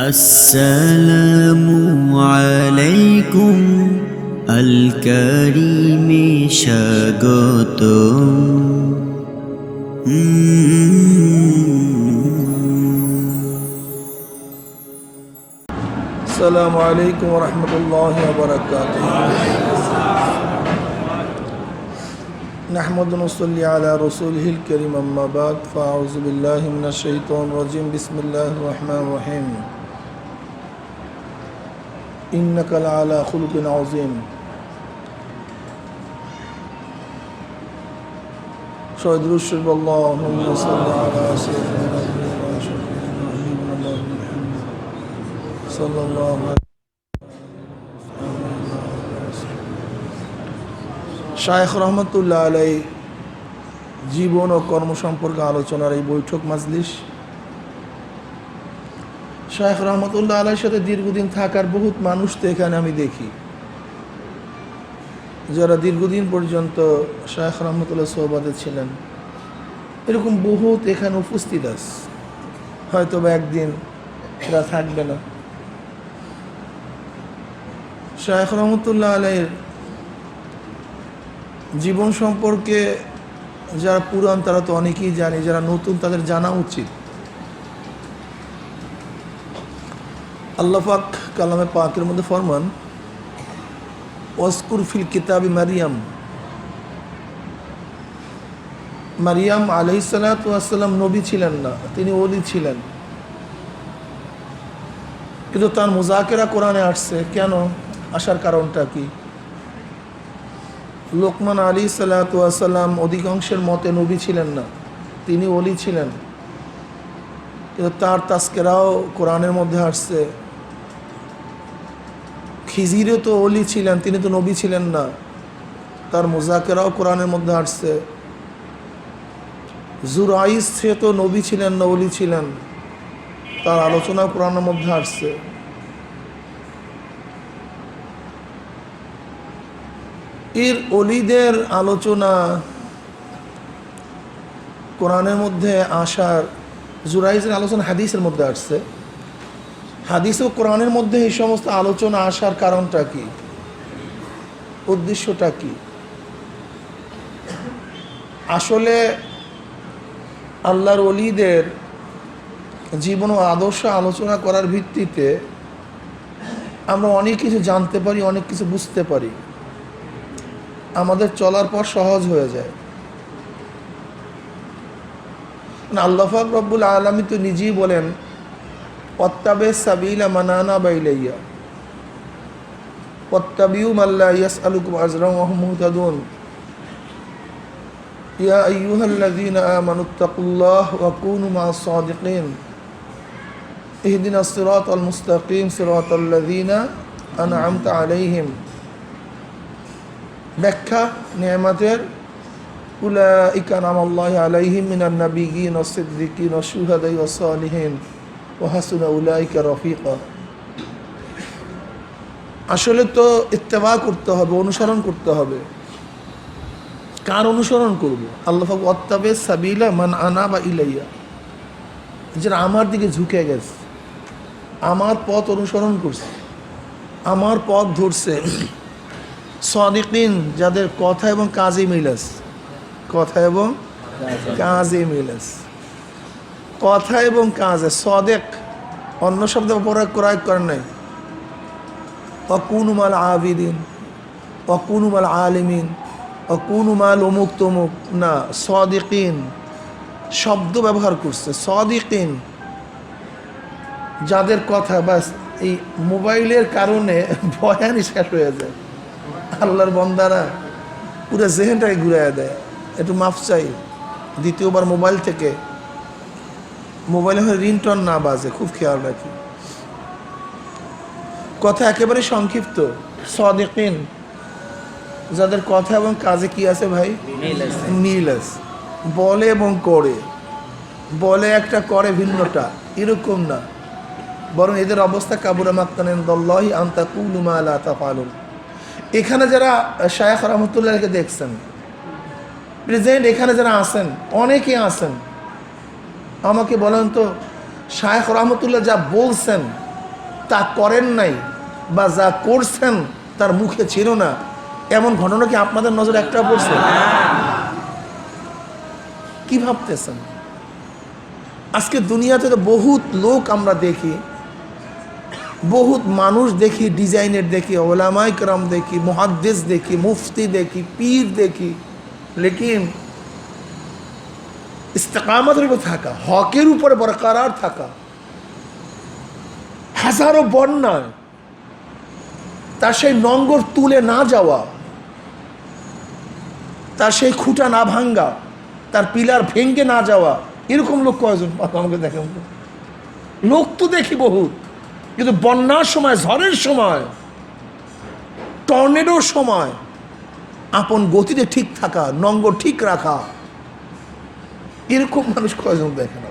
আসসালামু আলাইকুম আল কারিমে স্বাগতম। আসসালামু আলাইকুম ওয়া রাহমাতুল্লাহি ওয়া বারাকাতুহু। নাহমাদু ওয়া নুসাল্লি আলা রাসূলিহিল কারীম, আম্মা বা'দ, ফাআউযু বিল্লাহি মিনাশ শাইতানির রাজীম। বিসমিল্লাহির রাহমানির রাহিম। ইন্নাকা লা'আলা খুলুকিন আযীম। শহীদুর শরীফ আল্লাহুম্মা সাল্লি আলা সাইয়্যিদিনা ওয়া হাবিবিনা সাল্লাল্লাহু আলাইহি। শায়েখ রহমতুল্লাহ আলাই জীবন ও কর্ম সম্পর্কে আলোচনার এই বৈঠক মাজলিস। শায়েখ রহমতুল্লাহ আলাইর সাথে দীর্ঘদিন থাকার বহুত মানুষ তো এখানে আমি দেখি, যারা দীর্ঘদিন পর্যন্ত শায়েখ রহমতুল্লাহ সোহবাতে ছিলেন। এরকম বহুত এখানে উপস্থিত আছে, হয়তো বা একদিন এরা থাকবে না। শায়েখ রহমতুল্লাহ আলাইয়ের জীবন সম্পর্কে যারা পুরান তারা তো অনেকেই জানে, যারা নতুন তাদের জানা উচিত। আল্লাহ পাক কালামে পাকের মধ্যে ফরমান, ওয়াজকুর ফিল কিতাবি মারিয়াম। মারিয়াম আলাইহিসসালাতু ওয়াসসালাম নবী ছিলেন না, তিনি ওলি ছিলেন, কিন্তু তার মুজাকেরা কোরআনে আসছে। কেন আসার কারণটা কি? লোকমান আলাইহিসসালাতু ওয়াসসালাম অধিকাংশের মতে নবী ছিলেন না, তিনি ওলি ছিলেন, কিন্তু তার তাস্কেরাও কোরআনের মধ্যে আসছে। খিজিরও তো ওলি ছিলেন, তিনি তো নবী ছিলেন না, তার মুজাকেরাও কোরআনের মধ্যে আসছে। জুরাইস সে তো নবী ছিলেন না, ওলি ছিলেন, তার আলোচনা কোরআনের মধ্যে আসছে। এর অলিদের আলোচনা কোরআনের মধ্যে আসার, জুরাইজের আলোচনা হাদিসের মধ্যে আসছে। হাদিস ও কোরআনের মধ্যে এই সমস্ত আলোচনা আসার কারণটা কি, উদ্দেশ্যটা কি? আসলে আল্লাহর অলিদের জীবন ও আদর্শ আলোচনা করার ভিত্তিতে আমরা অনেক কিছু জানতে পারি, অনেক কিছু বুঝতে পারি, আমাদের চলার পর সহজ হয়ে যায়। আল্লাহ পাক রব্বুল আলামিন তো নিজেই বলেন, ওয়াত্তাবি সাবিলা মান আনাবা ইলাইয়া ওয়াত্তাবিউ মান লা ইয়াসআলুকুম আজরান ওয়া হুম মুহতাদুন। ইয়া আইয়ুহাল্লাযীনা আমানুত্তাকুল্লাহ ওয়া কুনু মা'আস সাদিকিন ইহদিনাস সিরাতাল মুস্তাকিম সিরাতাল্লাযীনা আন'আমতা আলাইহিম। ব্যাখ্যা নেয়ামতের, উলাইকা আন'আমাল্লাহু আলাইহিম মিনান নাবিয়্যিন ওয়াস সিদ্দিকিন ওয়াশ শুহাদা'i ওয়াস সালিহিন ওয়া হাসুনা উলাইকা রফিকা। আসলে তো ইত্তেবা করতে হবে, অনুসরণ করতে হবে। কার অনুসরণ করব? আল্লাহ পাক ওয়াত্তাবি সাবিলা মান আনাবা ইলাইয়া, যারা আমার দিকে ঝুঁকে গেছে, আমার পথ অনুসরণ করছে, আমার পথ ধরছে। সাদিকিন, যাদের কথা এবং কাজে মিল আছে, কথা এবং কাজে মিল আছে, কথা এবং কাজে। সাদেক অন্য শব্দ প্রয়োগ করেন নাই, ওয়াকুনু মাল আবিদিন, ওয়াকুনু মাল আলিমিন, ওয়াকুনু মাল অমুক তমুক না, সাদিকিন শব্দ ব্যবহার করছে। সাদিকিন যাদের কথা, বাস এই মোবাইলের কারণে বয়ানই শেষ হয়ে যায়। আল্লাহর বান্দারা পুরো জেহেনটাকে ঘুরাইয়া দেয়। একটু মাফ চাই, দ্বিতীয়বার মোবাইল থেকে, মোবাইলে হয় রিংটোন না বাজে, খুব খেয়াল রাখি। কথা একেবারে সংক্ষিপ্ত। সাদিকিন যাদের কথা এবং কাজে কি আছে ভাই? মিল আছে। বলে এবং করে, বলে একটা করে ভিন্নটা, এরকম না, বরং এদের অবস্থা কাবুরা মাক্তান ইনদাল্লাহি আন তাকুলু মা লা তাফআলুন। এখানে যারা শায়েখ রহমতুল্লাহকে দেখছেন প্রেজেন্ট, এখানে যারা আছেন, অনেকে আছেন, আমাকে বলেন তো শায়েখ রহমতুল্লাহ যা বলছেন তা করেন নাই বা যা করছেন তার মুখে ছিল না, এমন ঘটনা কি আপনাদের নজরে একটা পড়ছে? কি ভাবতেছেন? আজকে দুনিয়াতে তো বহুত লোক আমরা দেখি, বহুত মানুষ দেখি, ডিজাইনের দেখি, ওলামায়ে কেরাম দেখি, মুহাদ্দিস দেখি, মুফতি দেখি, পীর দেখি, লেকিন ইস্তেকামতের উপর থাকা, হকের উপরে বরকরার থাকা, হাজারো বন্যায় তার সেই নঙ্গর তুলে না যাওয়া, তার সেই খুঁটা না ভাঙ্গা, তার পিলার ভেঙ্গে না যাওয়া, এরকম লোক কয়জন আমাকে দেখেন? লোক তো দেখি বহুত, কিন্তু বন্যার সময়, ঝড়ের সময়, টর্নেডোর সময় আপন গতিতে ঠিক থাকা, নঙ্গর ঠিক রাখা, এরকম মানুষ কয়জন দেখেন?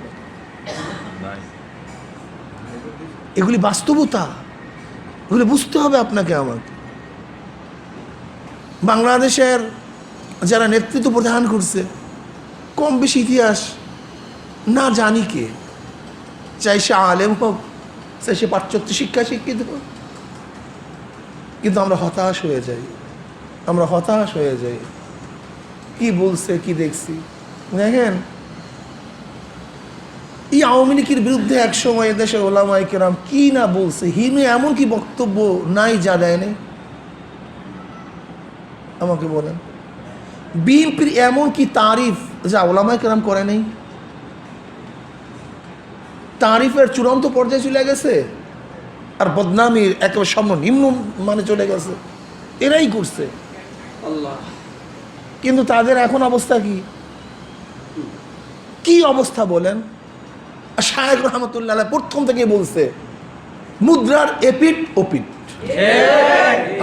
এগুলি বাস্তবতা, এগুলি বুঝতে হবে আপনাকে আমাকে। বাংলাদেশের যারা নেতৃত্ব প্রদান করছে, কম বেশি ইতিহাস না জানি কে, চাই সে আলেম হোক, চাই সে পাশ্চাত্য শিক্ষা শিক্ষিত হোক, কিন্তু আমরা হতাশ হয়ে যাই, আমরা হতাশ হয়ে যাই। কি বলছে, কি দেখছি দেখেন। এই আওয়ামী লীগের বিরুদ্ধে একসময় দেশের ওলামায়ে কেরাম কি না বলছে, হিমে এমন কি বক্তব্য নাই যা দেয় নেই? আমাকে বলেন, বিএনপির এমন কি তারিফ যা ওলামায়ে কেরাম করে নেই? তারিফের চূড়ান্ত পর্যায়ে চলে গেছে, আর বদনামির একেবারে সর্বনিম্ন মানে চলে গেছে, এরাই করছে। কিন্তু তাদের এখন অবস্থা কি? কি অবস্থা বলেন? শায়েখ রহমতুল্লাহ প্রথম থেকে বলছে মুদ্রার এপিট ওপিট,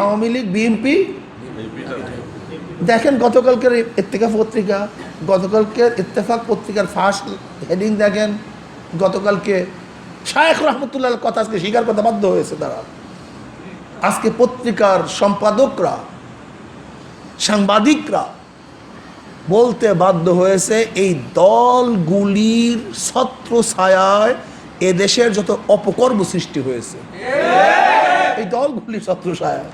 আওয়ামী লীগ বিএনপি। দেখেন গতকালকের ইত্তেফাক পত্রিকা, গতকালকের ইত্তেফাক পত্রিকার ফার্স্ট হেডিং দেখেন, গতকালকে শায়েখ রহমতুল্লাহর কথা আজকে স্বীকার করতে বাধ্য হয়েছে তারা। আজকে পত্রিকার সম্পাদকরা, সাংবাদিকরা বলতে বাধ্য হয়েছে এই দলগুলির ছত্র ছায়ায় এদেশের যত অপকর্ম সৃষ্টি হয়েছে, এই দলগুলির ছত্র ছায়ায়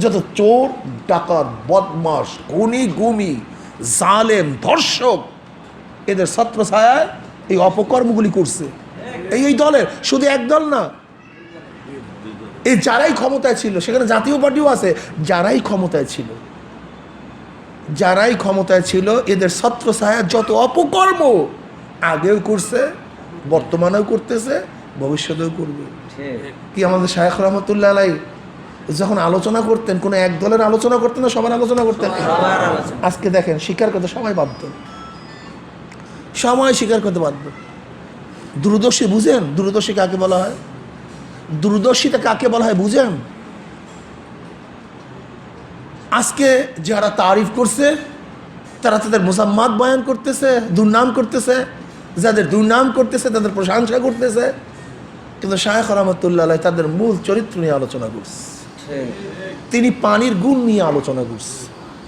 যত চোর ডাকাত বদমাশ খুনি গুমি জালেম ধর্ষক, এদের ছত্র ছায়ায় এই অপকর্মগুলি করছে এই দলের। শুধু এক দল না, এই যারাই ক্ষমতায় ছিল, সেখানে জাতীয় পার্টিও আছে, যারাই ক্ষমতায় ছিল, যারাই ক্ষমতায় ছিল, এদের ছত্রছায়া যত অপকর্ম আগেও করছে, বর্তমানেও করতেছে, ভবিষ্যতেও করবে। কি আমাদের শায়েখ রহমতুল্লাহ আলাই যখন আলোচনা করতেন, কোনো এক দলের আলোচনা করতেন না সবার আলোচনা করতেন? আজকে দেখেন স্বীকার করতে সবাই বাধ্য, সবাই স্বীকার করতে বাধ্য। দূরদর্শী বুঝেন? দূরদর্শী কাকে বলা হয়? দূরদর্শিতা কাকে বলা হয় বুঝেন? আজকে যারা তারিফ করছে তারা তাদের মুসাম্মাত বয়ান করতেছে, দুর্নাম করতেছে, যাদের দুর্নাম করতেছে তাদের প্রশংসা করতেছে, কিন্তু শায়েখ রহমতুল্লাহ আলাইহি তাদের মূল চরিত্র নিয়ে আলোচনা করছে। তিনি পানির গুণ নিয়ে আলোচনা করছে,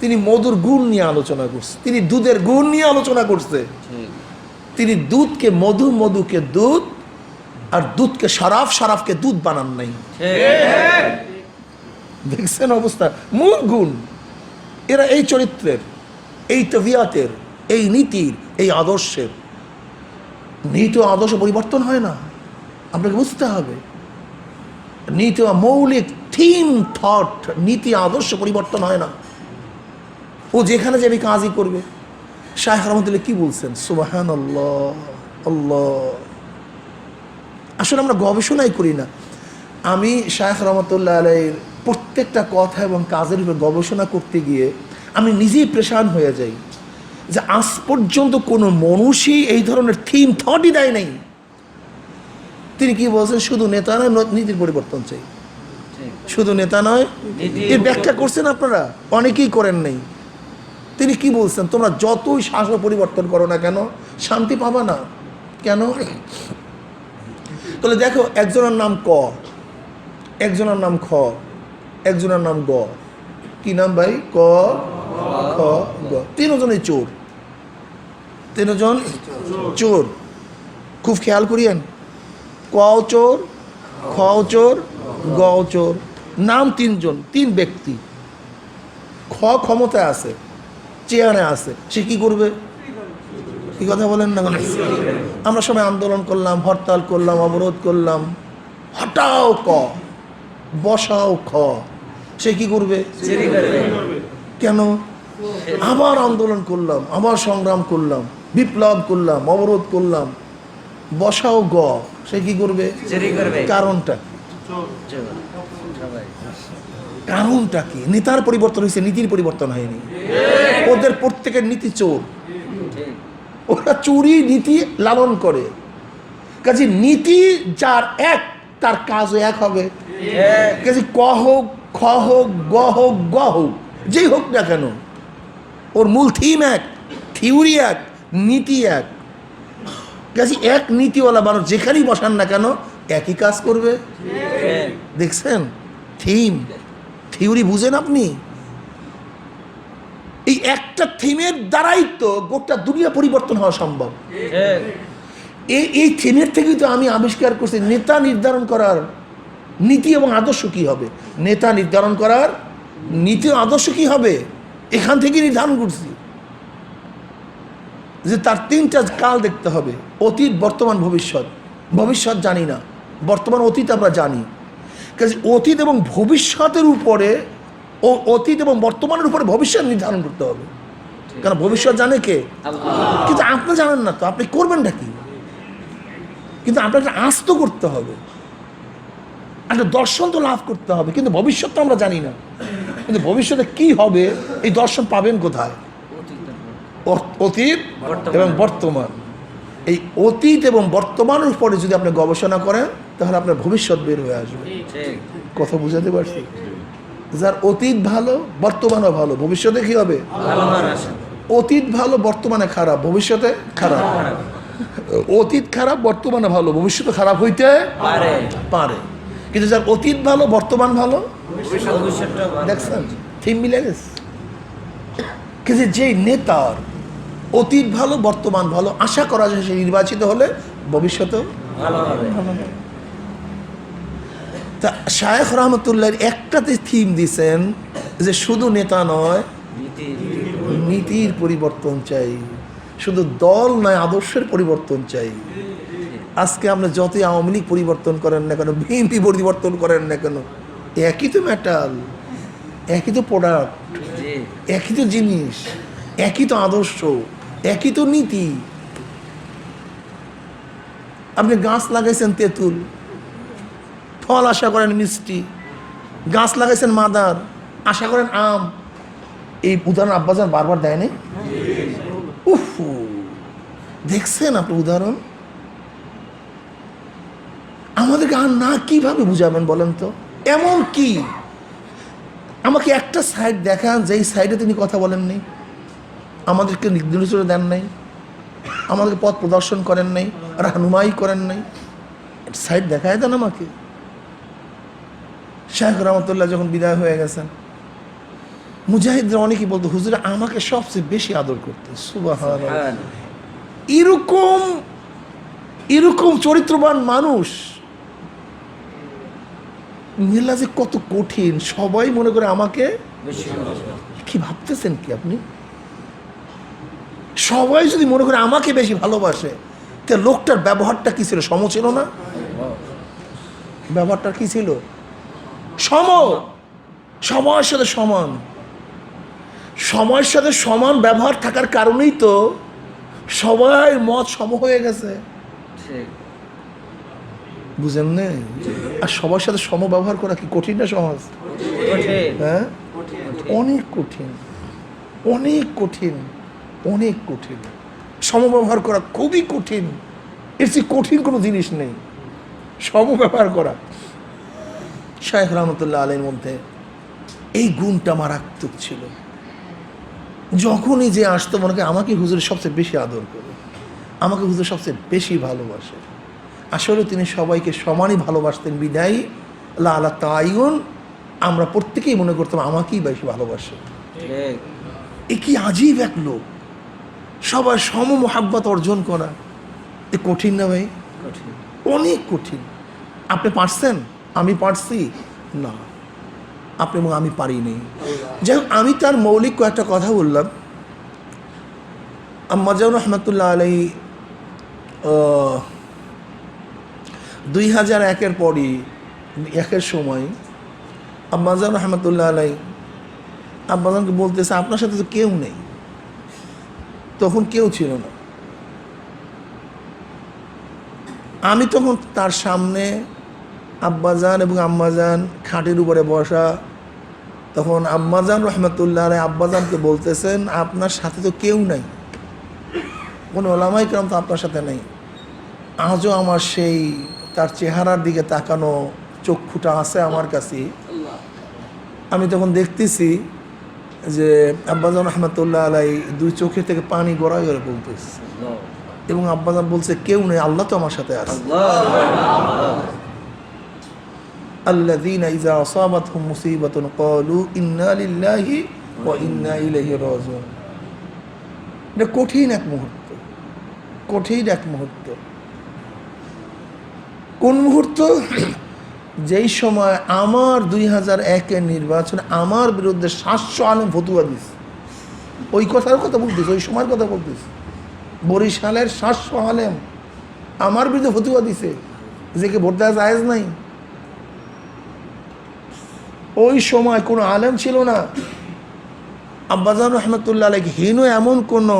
তিনি মধুর গুণ নিয়ে আলোচনা করছে, তিনি দুধের গুণ নিয়ে আলোচনা করছে। তিনি দুধকে মধু, মধুকে দুধ, আর দুধকে শরাফ, শরাফকে দুধ বানান নাই। দেখছেন অবস্থা? মূল গুণ এরা এই চরিত্রের, এই তবিয়াতের, এই নীতির, এই আদর্শের। নীতি ও আদর্শ পরিবর্তন হয় না, আপনাকে বুঝতে হবে। নীতি ও মৌলিক থিম থট, নীতি আদর্শ পরিবর্তন হয় না। ও যেখানে যাবে কাজই করবে। শায়েখ রহমতুল্লাহ কি বলছেন? সুবহানাল্লাহ, আল্লাহ। আসলে আমরা গবেষণাই করি না। আমি শায়েখ রহমতুল্লাহ আলাইহির প্রত্যেকটা কথা এবং কাজের উপর গবেষণা করতে গিয়ে আমি নিজেই প্রেশান হয়ে যাই যে আজ পর্যন্ত কোনো মানুষই এই ধরনের থিম থটই দেয় নাই। তিনি কি বলছেন? শুধু নেতা নয়, নীতির পরিবর্তন চাই। শুধু নেতা নয়, এর ব্যাখ্যা করছেন আপনারা, অনেকেই করেন নাই। তিনি কি বলছেন? তোমরা যতই শাসন পরিবর্তন করো না কেন, শান্তি পাবা না। কেন? তাহলে দেখো, একজনের নাম ক, একজনের নাম খ, একজনের নাম গ। কি নাম ভাই? ক, খ, গ। তিনজনই চোর, তিনজন চোর। খুব খেয়াল করিয়েন, কও চোর, খ চোর, গ চোর। নাম তিনজন, তিন ব্যক্তি। খ ক্ষমতায় আছে, চেয়ারে আছে, সে কি করবে? কি কথা বলেন না? আমরা সবাই আন্দোলন করলাম, হরতাল করলাম, অবরোধ করলাম, হটাও ক, বসাও খ, সে কি করবে? কেন? আবার আন্দোলন করলাম, আবার সংগ্রাম করলাম, বিপ্লব করলাম, অবরোধ করলাম, বসাও গ, সে কি করবে? কারণটা কি? কারণটা কি? নেতার পরিবর্তন হয়েছে, নীতির পরিবর্তন হয়নি। ওদের প্রত্যেকের নীতি চোর, ওরা চুরি নীতি লালন করে। কাজে নীতি যার এক, তার কাজও এক হবে। কাজে ক হোক, খ হোক, গ হোক, গ হোক, যেই হোক না কেন, ওর মূল থিম এক, থিওরি এক, নীতি এক। কাজে এক নীতিওয়ালা মানুষ যেখানেই বসান না কেন একই কাজ করবে। দেখছেন থিম, থিওরি বুঝেন আপনি? এই একটা থিমের দ্বারাই তো গোটা দুনিয়া পরিবর্তন হওয়া সম্ভব। এই থিমের থেকেই তো আমি আবিষ্কার করছি নেতা নির্ধারণ করার নীতি এবং আদর্শ কি হবে। নেতা নির্ধারণ করার নীতি ও আদর্শ কি হবে, এখান থেকে নির্ধারণ করছি যে তার তিনটা কাল দেখতে হবে, অতীত, বর্তমান, ভবিষ্যৎ। ভবিষ্যৎ জানি না, বর্তমান অতীত আমরা জানি। কাজে অতীত এবং ভবিষ্যতের উপরে, ও অতীত এবং বর্তমানের উপরে ভবিষ্যৎ নির্ধারণ করতে হবে। কারণ ভবিষ্যৎ জানে কে? কিন্তু আপনি জানেন না তো, আপনি করবেনটা কি? কিন্তু আপনাকে আস্ত করতে হবে, একটা দর্শন তো লাভ করতে হবে, কিন্তু ভবিষ্যৎ তো আমরা জানি না। কিন্তু ভবিষ্যতে কি হবে এই দর্শন পাবেন কোথায়? অতীত এবং বর্তমান। এই অতীত এবং বর্তমানের উপরে যদি আপনি গবেষণা করেন তাহলে আপনার ভবিষ্যৎ বের হয়ে আসবে। কথা বুঝাতে পারছি? যার অতীত ভালো, বর্তমানও ভালো, ভবিষ্যতে কি হবে? অতীত ভালো, বর্তমানে খারাপ, ভবিষ্যতে খারাপ। অতীত খারাপ, বর্তমানে ভালো, ভবিষ্যতে খারাপ হইতে পারে। কিন্তু যার অতীত ভালো, বর্তমান ভালো, দেখছেন থিম মিলে গেছে। কিন্তু যে নেতার অতীত ভালো, বর্তমান ভালো, আশা করা যায় সে নির্বাচিত হলে ভবিষ্যতেও ভালো হবে। তা শায়েখ রহমতুল্লাহ একটাতে থিম দিছেন যে শুধু নেতা নয়, নীতির পরিবর্তন চাই, শুধু দল নয়, আদর্শের পরিবর্তন চাই। আজকে আমরা যতই আওয়ামী লীগ পরিবর্তন করেন না কেন, বিএনপি পরিবর্তন করেন না কেন, একই তো মেটাল, একই তো প্রোডাক্ট, একই তো জিনিস, একই তো আদর্শ, একই তো নীতি। আপনি গাছ লাগাইছেন তেঁতুল, ফল আশা করেন মিষ্টি, গাছ লাগাইছেন মাদার, আশা করেন আম। এই উদাহরণ আব্বাজান বারবার দেয়নি? উফ, দেখছেন আপনি উদাহরণ? আমাদেরকে আর না কিভাবে বুঝাবেন বলেন তো? এমন কি আমাকে একটা সাইড দেখান যেই সাইডে তিনি কথা বলেননি, আমাদেরকে নির্দেশনা দেন নাই, আমাদেরকে পথ প্রদর্শন করেন নাই, রাহনুমাই করেন নাই। সাইড দেখায় দেন আমাকে। শায়েখ রহমতুল্লাহ যখন বিদায় হয়ে গেছেন, মুজাহিদরা অনেকেই বলতো হুজুর আমাকে সবচেয়ে বেশি আদর করতে। সুবহানাল্লাহ। এরকম চরিত্রবান মানুষ মিলা যে কত কঠিন, সবাই মনে করে আমাকে কি ভাবতেছেন কি আপনি? সবাই যদি মনে করে আমাকে বেশি ভালোবাসে, তা লোকটার ব্যবহারটা কি ছিল? সম ছিল না? ব্যবহারটা কি ছিল? সময়ের সাথে সমান। সময়ের সাথে সমান ব্যবহার থাকার কারণেই তো সবাই মত সম হয়ে গেছে। বুঝেন না? আর সবার সাথে সম ব্যবহার করা কি কঠিন না সহজ? হ্যাঁ, অনেক কঠিন, অনেক কঠিন, অনেক কঠিন। সমব্যবহার করা খুবই কঠিন, এর চেয়ে কঠিন কোনো জিনিস নেই সমব্যবহার করা। শায়েখ রহমতুল্লাহ আলাইহির মধ্যে এই গুণটা মারাত্মক ছিল। যখনই যে আসতো মনে করে আমাকে হুজুর সবচেয়ে বেশি আদর করে, আমাকে হুজুর সবচেয়ে বেশি ভালোবাসে। আসলে তিনি সবাইকে সমানই ভালোবাসতেন বিদায়ী আল্লাহ আল্লাহ তাইন আমরা প্রত্যেকেই মনে করতাম আমাকেই বেশি ভালোবাসে। এ কি আজীব এক লোক, সবার সম মোহাব্বত অর্জন করা, এ কঠিন না ভাই? অনেক কঠিন। আপনি পারছেন, আমি পারছি না, আপনি এবং আমি পারিনি। যাই হোক, আমি তার মৌলিক কয়েকটা কথা বললাম। আম্মাজান রহমতুল্লাহ আলাই 2001-এর পরই, একের সময় আম্মাজান রহমতুল্লাহ আলাই আব্বাজানকে বলতেছে, আপনার সাথে তো কেউ নেই। তখন কেউ ছিল না। আমি তখন তার সামনে, আব্বাজান এবং আম্মাজান খাটের উপরে বসা। তখন আম্মাজান রহমতুল্লাহ আলাই আব্বাজানকে বলতেছেন, আপনার সাথে তো কেউ নাই, কোনো ওলামায়ে কেরাম তো আপনার সাথে নেই। আজও আমার সেই তার চেহারার দিকে তাকানো চক্ষুটা আছে আমার কাছে। আমি তখন দেখতেছি যে আব্বাজান রহমতুল্লাহ আলাই দুই চোখের থেকে পানি গড়াই গড়ে বলতেছে, এবং আব্বাজান বলছে, কেউ নেই, আল্লাহ তো আমার সাথে আছে। আল্লাযীনা ইযা আসাবাতহুম মুসীবাতুন ক্বালু ইন্না লিল্লাহি ওয়া ইন্না ইলাইহি রাজিউন। এটা কঠিন এক মুহূর্ত, কঠিন এক মুহূর্ত। কোন মুহূর্ত? যেই সময় আমার 2001-এর নির্বাচনে আমার বিরুদ্ধে 700 আলেম ফতুয়া দিছে। ওই কথার কথা বলতেছি, ওই সময়ের কথা বলতেছি। বরিশালের 700 আলেম আমার বিরুদ্ধে ফতুয়া দিছে যে কে ভোট দেওয়া জায়েজ নাই। ওই সময় কোনো আলেম ছিল না। আব্বাজান রহমতুল্লাহ আলাইহি হীন এমন কোনো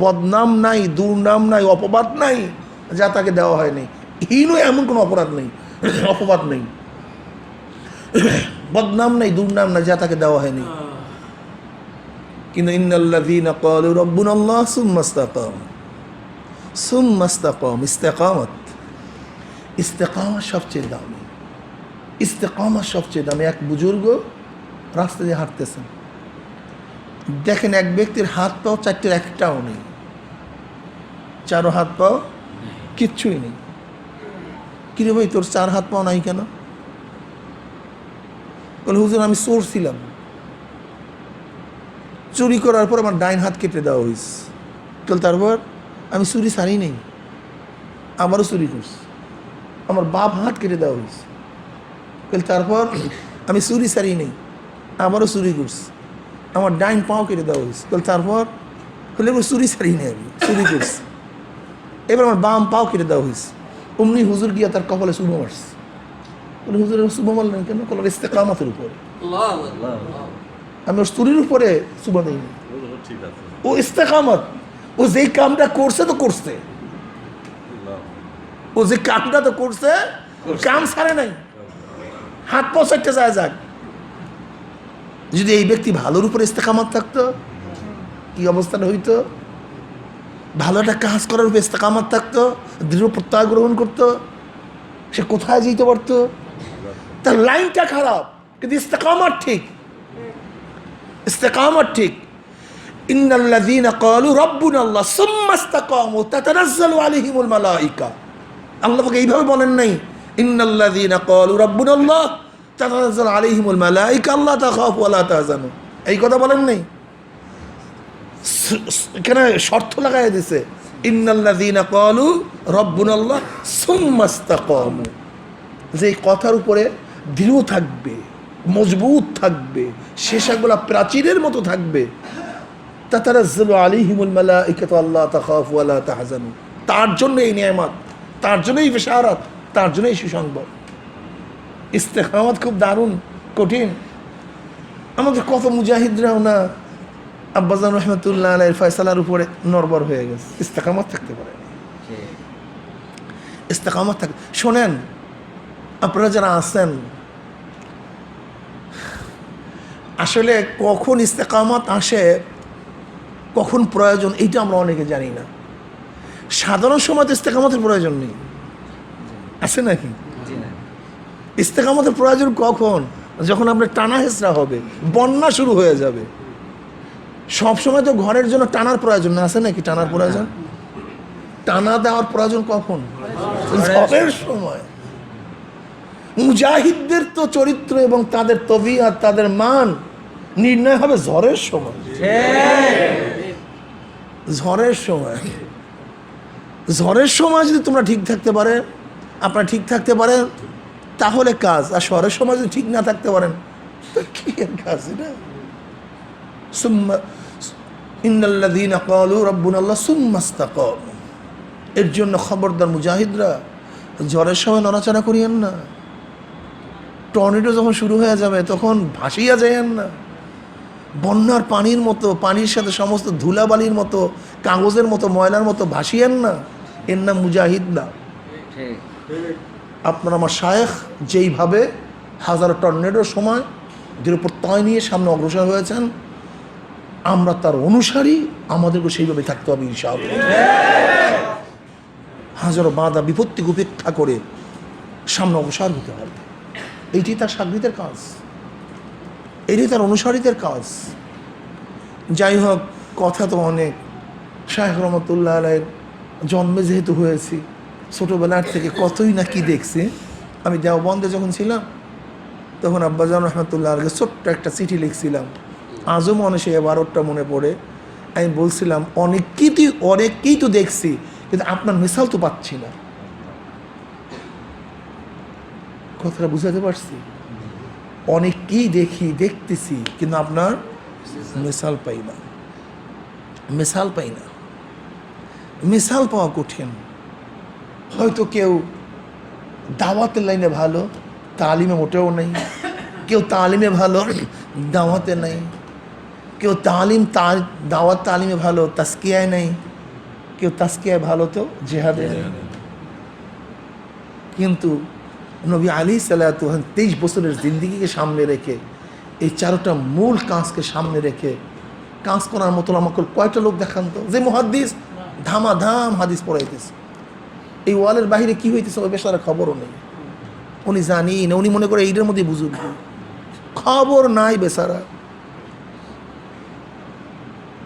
বদনাম নাই, দুর্নাম নাই, অপবাদ নাই যা তাকে দেওয়া হয়নি। হীন এমন কোনো অপরাধ নেই, অপবাদ নেই, বদনাম নাই, দুর্নাম নাই যা তাকে দেওয়া হয়নি। কিন্তু ইন্নাল্লাযীনা ক্বালু রাব্বুনাল্লাহ সুম্মা ইসতাকামু, সুম্মা ইসতাকামু, ইস্তেকামত, ইস্তেকামত সবচেয়ে দামি, ইস্তেকামত সবচেয়ে দামি। এক বুজুর্গ রাস্তা দিয়ে হাঁটতেছেন, দেখেন এক ব্যক্তির হাত পাও চারটের একটাও নেই, চারো হাত পাও কিচ্ছুই নেই। কিরে ভাই, তোর 4 হাত পাও নাই কেন? বলে, হুজুর আমি চোর ছিলাম, চুরি করার পর আমার ডাইন হাত কেটে দেওয়া হয়েছে। তারপর আমি চুরি ছাড়ি নেই, আমারও চুরি করছি, আমার বাপ হাত কেটে দেওয়া হয়েছে। তারপর আমি চুরি ছাড়ি নেই, আমারও চুরি করছি, আমার ডাইন পাও কেটে দেওয়া হয়েছে। তারপর হলে চুরি ছাড়ি নেই, আমি চুরি করছি, এবার আমার বাম পাও কেটে দেওয়া হয়েছে। অমনি হুজুর গিয়া তার কপালে চুমো মারছে। বলে, হুজুরের চুমো মারলেন কেন? কলার ইস্তেকামতের উপরে। আমি ওর চুরির উপরে চুমা দিইনি, ও ইস্তেকামত, ও যেই কামটা করছে তো করছে, ও যে কামটা তো করছে, কাম ছাড়ে নাই, হাত পা চারটে যায় যাক। যদি এই ব্যক্তি ভালোর উপরে ইস্তেকামত থাকতো, কি অবস্থাটা হইতো? ভালো একটা কাজ করার উপরে ইস্তেকামত থাকতো, দৃঢ় প্রত্যয় গ্রহণ করতো, সে কোথায় যেতে পারতো? তার লাইনটা খারাপ কিন্তু ইস্তেকামত ঠিক, ইস্তেকামত ঠিক। ইন্নাল্লাযীনা ক্বালু রাব্বুনাল্লাহ সুম্মা ইসতাকামু তাতানাজ্জালু আলাইহিমুল মালায়েকা। আল্লাহ পাক এইভাবে বলেন নাই, ইন্নাল্লাযীনা ক্বালু রাব্বুনাল্লাহ তাতানাজ্জালু আলাইহিমুল মালায়েকা আল্লা তাখাফু ওয়া লা তাহজানু, এই কথা বলেন নাই। এখানে শর্ত লাগাই দিছে, ইন্নাল্লাযীনা ক্বালু রাব্বুনাল্লাহ সুম্মা ইসতাকামু, যে কথার উপরে দৃঢ় থাকবে, মজবুত থাকবে, শেষাগুলা প্রাচীরের মতো থাকবে। তাতানাজ্জালু আলাইহিমুল মালায়েকাতু আল্লা তাখাফু ওয়া লা তাহজানু, তার জন্য এই নিয়ামত, তার জন্য এই বিশারত, তার জন্য এই সুসংবাদ। ইস্তেকামত খুব দারুণ, কঠিন। আমাদের কত মুজাহিদরাও না আব্বাজান রহমতুল্লাহ আলাইহির ফয়সালার উপরে নরবর হয়ে গেছে, ইস্তেকামত থাকতে পারে, ইস্তেকামত থাকতে। শোনেন, আপনারা যারা আছেন, আসলে কখন ইস্তেকামত আসে, কখন প্রয়োজন, এইটা আমরা অনেকে জানি না। সাধারণ সময় তো ইস্তেকামতের প্রয়োজন নেই, আছে নাকি? ইস্তেকামতের প্রয়োজন কখন? যখন আপনার টানা হেঁচড়া হবে, বন্যা শুরু হয়ে যাবে। সবসময় তো ঘরের জন্য টানার প্রয়োজন না, আছে নাকি টানার প্রয়োজন? টানা দেওয়ার প্রয়োজন কখন? ঝড়ের সময়। মুজাহিদদের তো চরিত্র এবং তাদের তবিয়ত, তাদের মান নির্ণয় হবে ঝড়ের সময়। ঝড়ের সময়, ঝড়ের সময় যদি তোমরা ঠিক থাকতে পারে, আপনারা ঠিক থাকতে পারেন, তাহলে কাজ। আর শহরের সমাজ যদি ঠিক না থাকতে পারেন তো কি এর কাজ? এটা সুম্মা ইন্নাল্লাযীনা ক্বালু রাব্বুনাল্লাহ সুম্মা ইসতাকামু। এর জন্য খবরদার মুজাহিদরা, ঝড়ের সময় নড়াচড়া করিয়েন না। টর্নেডো যখন শুরু হয়ে যাবে তখন ভাসিয়া যাইয়েন না। বন্যার পানির মতো, পানির সাথে সমস্ত ধুলাবালির মতো, কাগজের মতো, ময়লার মতো ভাসিয়েন না। এর নাম মুজাহিদ না। আপনার আমার শায়েখ যেইভাবে হাজার টর্নেডোর সময় দৃঢ়প্রত্যয় নিয়ে সামনে অগ্রসর হয়েছেন, আমরা তার অনুসারী, আমাদেরকে সেইভাবে থাকতে হবে ইনশাআল্লাহ। হাজারো বাধা বিপত্তিকে উপেক্ষা করে সামনে অগ্রসর হতে হবে। এইটি তার সাগরিদের কাজ, এটি তার অনুসারীদের কাজ। যাই হোক, কথা তো অনেক। শায়েখ রহমতুল্লাহ আলাইহির জন্মে যেহেতু হয়েছি, ছোটোবেলার থেকে কতই না কি দেখছি। আমি দেওবন্দে যখন ছিলাম তখন আব্বাজান রহমতুল্লাহ আলাইহি ছোট্ট একটা চিঠি লিখছিলাম। আজও মনে সে 12টা মনে পড়ে। আমি বলছিলাম অনেককেই তো দেখছি, কিন্তু আপনার মিসাল তো পাচ্ছি না। কথাটা বুঝাতে পারছি? অনেককেই দেখতেছি, কিন্তু আপনার মিসাল পাই না। মিসাল পাওয়া কঠিন। হয়তো কেউ দাওয়াতের লাইনে ভালো, তালিমে মোটেও নেই। কেউ তালিমে ভালো, দাওয়াতে নেই। কেউ দাওয়াত তালিমে ভালো, তাস্কিয়ায় নেই। কেউ তাস্কিয়ায় ভালো তো জেহাদে নেই। কিন্তু নবী আলাইহিসসালাতু 23 বছরের জিন্দিগিকে সামনে রেখে, এই 4টা মূল কাজকে সামনে রেখে কাজ করার মতো আমাকে কয়টা লোক দেখান তো, যে মুহাদ্দিস ধামাধাম হাদিস পড়াইতেছে। এই ওয়ালের বাহিরে কি হইতেছে ওই বেচারা খবরও নেই। উনি জানি না, উনি মনে করে এইটার মধ্যে বুঝুন, খবর নাই বেচারা।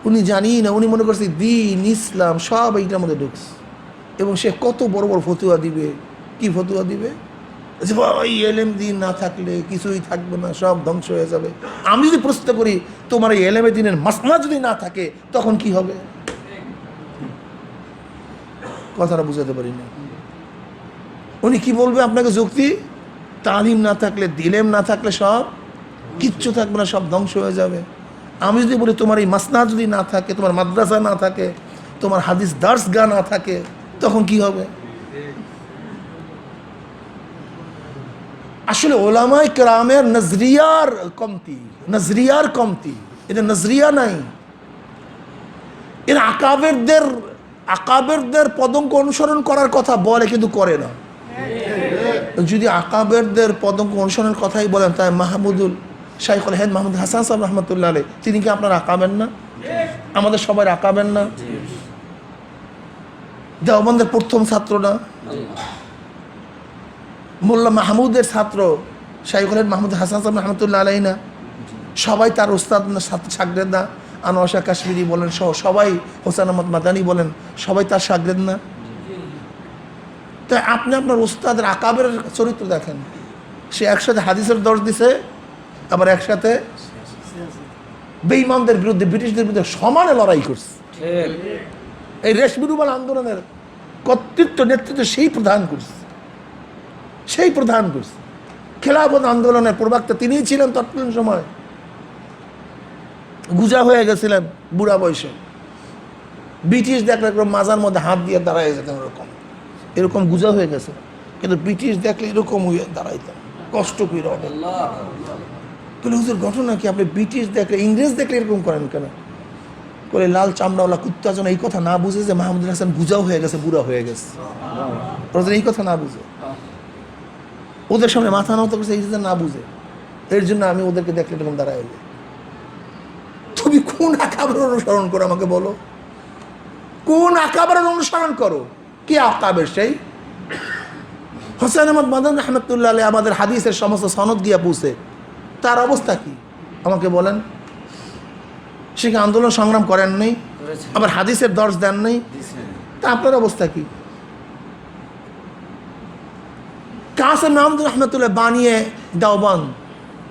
উনি জানি না, উনি মনে করছে দ্বীন ইসলাম সব এইটার মধ্যে ঢুকছে। এবং সে কত বড় বড় ফতুয়া দিবে। কি ফতুয়া দিবে? যে ভাই এলেম দিন না থাকলে কিছুই থাকবে না, সব ধ্বংস হয়ে যাবে। আমি যদি প্রশ্ন করি তোমার এই এলেমে দিনের মাসলা যদি না থাকে তখন কি হবে? কথাটা বুঝাতে পারি না। উনি কি বলবে আপনাকে? যুক্তি। তালিম না থাকলে, দিলেম না থাকলে সব কিচ্ছু থাকবে না, সব ধ্বংস হয়ে যাবে। আমি যদি বলি তোমার এই মাসনা যদি না থাকে, তোমার মাদ্রাসা না থাকে, তোমার হাদিস দার্সগাহ না থাকে, তখন কি হবে? আসলে ওলামায়ে কেরামের নজরিয়ার কমতি, এটা নজরিয়া নাই। এরা আকাবেরদের পদঙ্ক অনুসরণ করার কথা বলে, কিন্তু করে না। যদি আকাবেরদের পদঙ্ক অনুসরণের কথাই বলেন, তাই মাহমুদুল শাইখুল হিন্দ মাহমুদ হাসান সাহেব রহমতুল্লাহ আলাইহি, তিনি কি আপনার আকাবেন না? আমাদের সবাই আকাবেন না? দেওবন্দের প্রথম ছাত্র না? মোল্লা মাহমুদের ছাত্র শাইখুল হিন্দ মাহমুদ হাসান সাহেব রহমতুল্লাহ আলাইহি না? সবাই তার ওস্তাদ না, শাগরেদ না? আনোয়ার শাহ কাশ্মীরি বলেন সহ সবাই, হোসেন আহমদ মাদানী বলেন, সবাই তার শাগরেদ না? তাই আপনি আপনার ওস্তাদের আকাবের চরিত্র দেখেন। সে একসাথে হাদিসের দর্শ দিছে, আবার একসাথে বেঈমানদের বিরুদ্ধে, ব্রিটিশদের বিরুদ্ধে সমানে লড়াই করছে। এই রেশমি রুমাল আন্দোলনের নেতৃত্ব সেই প্রধান করছে। খেলাফত আন্দোলনের প্রবক্তা তিনিই ছিলেন তৎকালীন সময়। গুজা হয়ে গেছিলেন বুড়া বয়সে। ব্রিটিশ দেখলে এরকম মাজার মধ্যে হাত দিয়ে দাঁড়ায় যেতেন, এরকম গুজা হয়ে গেছে। কিন্তু ব্রিটিশ দেখলে এরকম দাঁড়াইতেন, কষ্ট করে হবে। বলে হুজুর ঘটনা কি? আপনি ব্রিটিশ দেখলে, ইংরেজ দেখলে এরকম করেন কেন? বলে লাল চামড়াওয়ালা কুত্তা যেন এই কথা না বুঝে যে মাহমুদুল হাসান গুজাও হয়ে গেছে, বুড়া হয়ে গেছে। ওরা এই কথা না বুঝে, ওদের সামনে মাথা নত করছে, এই যে না বুঝে, এর জন্য আমি ওদেরকে দেখলে এরকম দাঁড়ায় যাই। তুমি কোন আকাবের অনুসরণ করো আমাকে বলো? কোন আকাবের অনুসরণ করো? কে আকাবের? সেই হোসেন আহমদ মাদানী রহমতুল্লাহ আলাইহি আমাদের হাদিসের সমস্ত সনদ দিয়ে পৌঁছে, তার অবস্থা কি আমাকে বলেন? সে কি আন্দোলন সংগ্রাম করেন নাই? আবার হাদিসের দর্শ দেন নাই? তা আপনার অবস্থা কি? কাসেম মাহমুদ রহমতুল্লাহ বানিয়ে দেওবন্দ,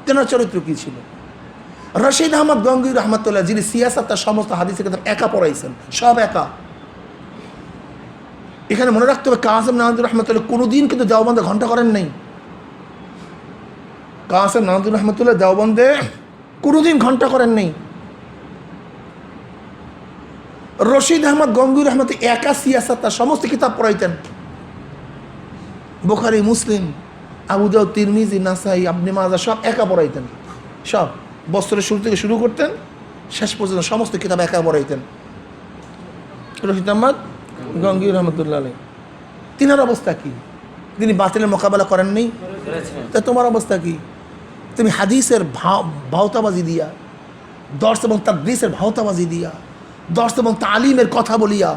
তেনার চরিত্র কি ছিল? রশিদ আহমদ গঙ্গুই রহমতুল্লাহ, যিনি সিয়াসাত তার সমস্ত হাদিসের কিতাব একা পড়াইছেন, সব একা। এখানে মনে রাখতে হবে কাসেম মাহমুদ রহমতুল্লাহ কোনোদিন কিন্তু দেওবন্দে ঘন্টা করেন নাই। কাসেম নানতুর রহমতুল্লাহ দেওবন্দে কোনোদিন ঘন্টা করেন নেই। রশিদ আহমদ গঙ্গুর রহমত একা সিয়াসাত তার সমস্ত কিতাব পড়াইতেন। বুখারী, মুসলিম, আবু দাউদ, তিরমিজি, নাসাই, ইবনে মাজাহ সব একা পড়াইতেন। সব বছরের শুরু থেকে শুরু করতেন, শেষ পর্যন্ত সমস্ত কিতাব একা পড়াইতেন রশিদ আহমদ গঙ্গুর রহমতুল্লাহ আলাইহি। তিনার অবস্থা কি? তিনি বাতিলের মোকাবেলা করেন নেই? তা তোমার অবস্থা কি? তুমি হাদিসের ভাওতাবাজি দিয়া, দর্শ এবং তাদরিসের ভাওতাবাজি দিয়া, দর্শ এবং তালিমের কথা বলিয়া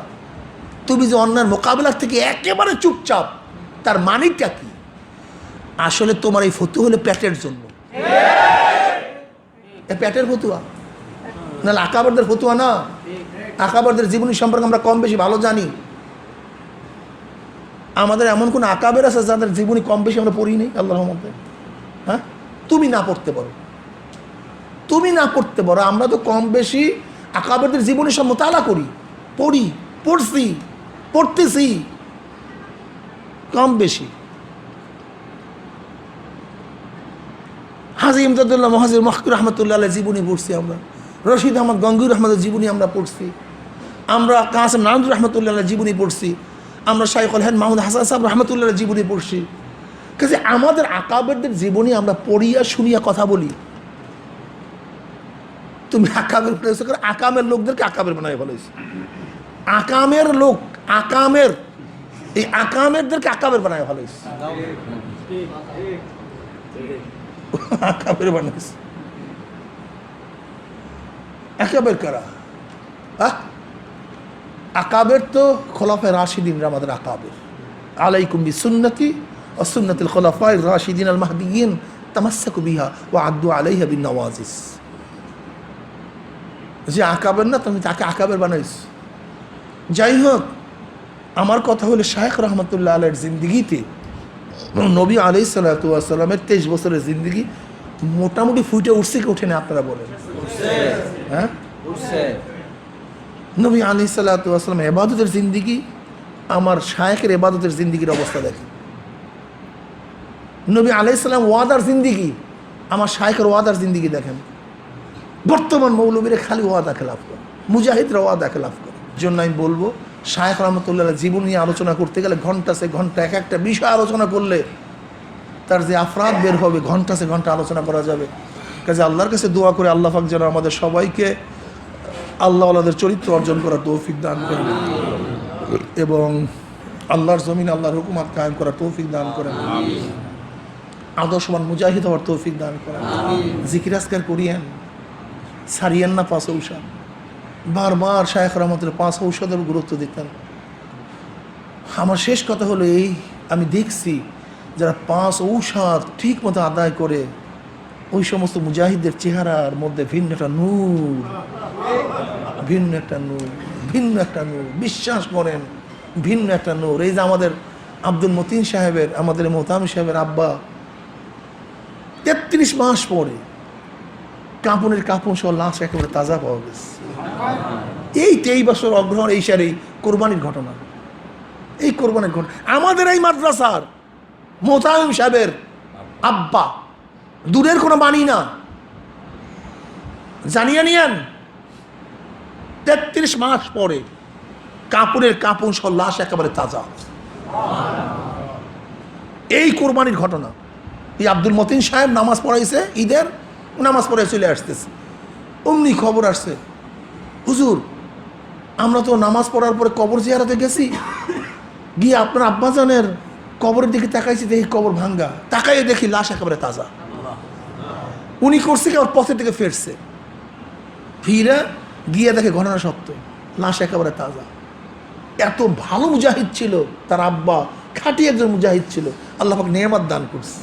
তুমি যে অন্যান্য মোকাবেলার থেকে একেবারে চুপচাপ, তার মানিকটা কি? আসলে তোমার এই ফতোয়া হলো পেটের জন্য। পেটের ফতুয়া, নাহলে আকাবারদের ফতুয়া না। আকাবারদের জীবনী সম্পর্কে আমরা কম বেশি ভালো জানি। আমাদের এমন কোন আকাবের আছে যাদের জীবনী কম বেশি আমরা পড়ি নেই আল্লাহর রহমতে? হ্যাঁ, তুমি না পড়তে পারো, তুমি না পড়তে পারো, আমরা তো কম বেশি আকাবেরদের জীবনী সব মোতালা করি, পড়ি, পড়ছি, পড়তেছি কম বেশি। হাজী ইমদাদুল্লাহ মুহাজির মহকুর রহমতুল্লাহ আলাইহির জীবনী পড়ছি আমরা, রশিদ আহমদ গঙ্গুর রহমতের জীবনী আমরা পড়ছি, আমরা কাসেম নানতুর রহমতুল্লাহ আলাইহির জীবনী পড়ছি, আমরা শাইখুল হিন্দ মাহমুদ হাসান সাহেব রহমতুল্লাহ জীবনী পড়ছি। কাজে আমাদের আকাবেরদের জীবনী আমরা পড়িয়া শুনিয়া কথা বলি। তুমি আকামের করে আকামের লোকদেরকে আকাবের বানায় ফেলেছি। আকামের লোক, আকামের এই আকামেরদেরকে আকাবের বানায় ফেলেছি, আকাবের বানাইছি। আকাবের কারা? আকাবের তো খোলাফায়ে রাশিদিনরা আমাদের আকাবের। আলাইকুম বিসুন্নতি ওয়া সুন্নাতিল খোলাফায়ে রাশিদিন আল মাহদিয়িন তামাসসাকু বিহা ওয়া আদ্দু আলাইহা বিন নওয়াজিস। যে আকাবের না, তুমি তাকে আকাবের বানাইছো। যাই হোক, আমার কথা হলো শাইখ রহমতুল্লাহ আলাইহির জিন্দেগিতে নবী আলাইহিস সালাতু ওয়াস সালামের 23 বছরের জিন্দেগি মোটামুটি ফুটে উঠছে কি ওঠে না আপনারা বলেন? হ্যাঁ, উঠছে। নবী আলাইহিস সালাতু ওয়াস সালাম ইবাদতের জিন্দেগি, আমার শাইখের ইবাদতের জিন্দেগির অবস্থা দেখেন। নবী আলাইহিস সালাম ওয়াদার জিন্দেগি, আমার শাইখের ওয়াদার জিন্দেগি দেখেন। বর্তমান মৌলবীরা খালি ওয়াদা খেলাফ করে, মুজাহিদরা ওয়াদা খেলাফ করে। জন্য আমি বলবো, শাইখ রহমতুল্লাহ জীবন নিয়ে আলোচনা করতে গেলে ঘন্টা সে ঘন্টা, এক একটা বিষয় আলোচনা করলে তার যে আফরাদ বের হবে, ঘন্টা সে ঘন্টা আলোচনা করা যাবে। কাজে আল্লাহর কাছে দোয়া করে আল্লাহ পাক যেন আমাদের সবাইকে আল্লাহওয়ালাদের চরিত্র অর্জন করার তৌফিক দান করেন এবং আল্লাহর জমিন আল্লাহর হুকুমত কায়েম করার তৌফিক দান করেন, আদর্শবান মুজাহিদ হওয়ার তৌফিক দান করেন। জিকির আজকার করিয়েন, ছাড়িয়েন না 5 ঔষধ। বারবার শাইখ রহমতুল্লাহ 5 ঔষধের গুরুত্ব দিতেন। আমার শেষ কথা হলো এই, আমি দেখছি যারা 5 ঔষধ ঠিক মতো আদায় করে, ওই সমস্ত মুজাহিদদের চেহারার মধ্যে ভিন্ন একটা নূর, ভিন্ন একটা নূর, ভিন্ন একটা নূর, বিশ্বাস করেন ভিন্ন একটা নূর। এই যে আমাদের আব্দুল মতিন সাহেবের, আমাদের মোহতামি সাহেবের আব্বা 33 মাস পরে কাপনের কাপন সহ লাশ একেবারে তাজা পাওয়া গেছে। এই 23 বছর অগ্রহণ, এই সারি কোরবানির ঘটনা, এই কোরবানির ঘটনা। আমাদের এই মাদ্রাসার মোহতামিম সাহেবের আব্বা, দূরের কোনো বাণী না, জানিয়ে নিয়েন 33 মাস পরে কাপড়ের কাপড় সহ লাশ একেবারে তাজা। এই কোরবানির ঘটনা। এই আব্দুল মতিন সাহেব নামাজ পড়াইছে, ঈদের নামাজ পড়াই চলে আসতেছে, অমনি খবর আসছে, হুজুর আমরা তো নামাজ পড়ার পরে কবর জিয়ারতে গেছি, গিয়ে আপনার আব্বাজানের কবরের দিকে তাকাইছি, দেখি কবর ভাঙ্গা, তাকাইয়ে দেখি লাশ একেবারে তাজা। উনি করছে কি, ওর পথের দিকে ফিরছে, ফিরে গিয়ে দেখে ঘটনা সত্য, লাশ একেবারে তাজা। এত ভালো মুজাহিদ ছিল তার আব্বা, খাঁটি একজন মুজাহিদ ছিল। আল্লাহ পাক নেয়ামত দান করছে,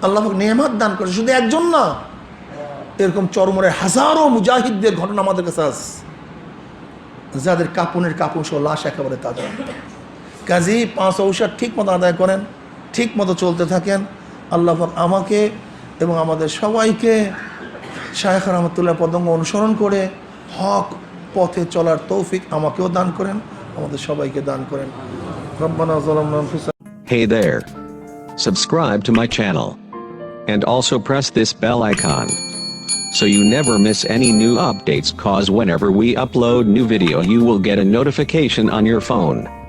আল্লাহ পাক নেয়ামত দান করছে। শুধু একজন না, এরকম চরমরের হাজারো মুজাহিদদের ঘটনা আমাদের কাছে আছে, যাদের কাপনের কাপন সহ লাশ একেবারে তাজা। কাজী 5 ঔষধ ঠিক মতো আদায় করেন, ঠিক মতো চলতে থাকেন। আল্লাহ পাক আমাকে এবং আমাদের সবাইকে শাইখ রহমতুল্লাহ পদঙ্গ অনুসরণ করে হক পথে চলার তৌফিক আমাকেও দান করেন, আমাদের সবাইকে দান করেন। রব্বানা যালামনা আনফুসানা। Hey there. Subscribe to my channel. And also press this bell icon, so you never miss any new updates, cause whenever we upload new video you will get a notification on your phone.